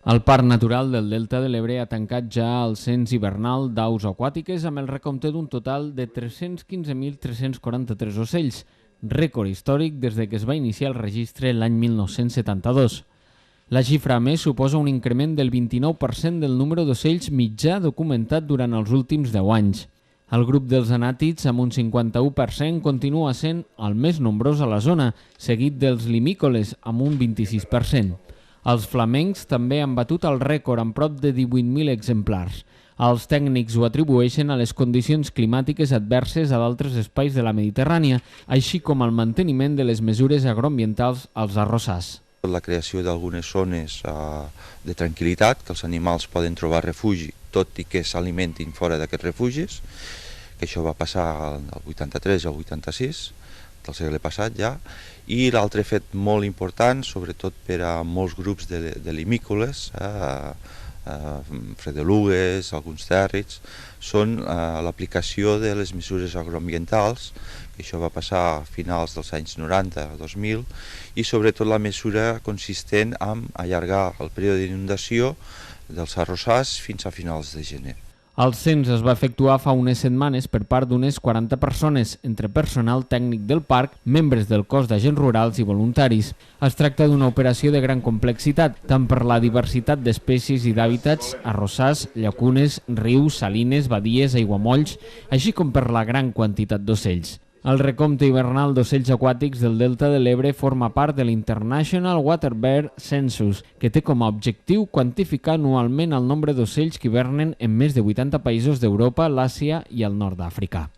El Parc Natural del Delta de l'Ebre ha tancat ja el cens hivernal d'aus aquàtiques amb el recompte d'un total de 315.343 ocells, rècord històric des de que es va iniciar el registre l'any 1972. La xifra, a més, suposa un increment del 29% del número d'ocells mitjà documentat durant els últims 10 anys. El grup dels anàtids, amb un 51%, continua sent el més nombrós a la zona, seguit dels limícoles, amb un 26%. Els flamencs també han batut el rècord amb prop de 18.000 exemplars. Els tècnics ho atribueixen a les condicions climàtiques adverses a d'altres espais de la Mediterrània, així com al manteniment de les mesures agroambientals als arrossars. La creació d'algunes zones de tranquil·litat, que els animals poden trobar refugi, tot i que s'alimentin fora d'aquests refugis, que això va passar al 83 i al 86, del segle passat ja, i l'altre fet molt important, sobretot per a molts grups de limícoles, fredelugues, alguns tèrrits, són l'aplicació de les mesures agroambientals, que això va passar a finals dels anys 90-2000, i sobretot la mesura consistent en allargar el període d'inundació dels arrossars fins a finals de gener. El cens es va efectuar fa unes setmanes per part d'unes 40 persones, entre personal tècnic del parc, membres del cos d'agents rurals i voluntaris. Es tracta d'una operació de gran complexitat, tant per la diversitat d'espècies i d'hàbitats, arrossars, llacunes, rius, salines, badies, aiguamolls, així com per la gran quantitat d'ocells. El recompte hivernal d'ocells aquàtics del Delta de l'Ebre forma part de l'International Water Bird Census, que té com a objectiu quantificar anualment el nombre d'ocells que hivernen en més de 80 països d'Europa, l'Àsia i el nord d'Àfrica.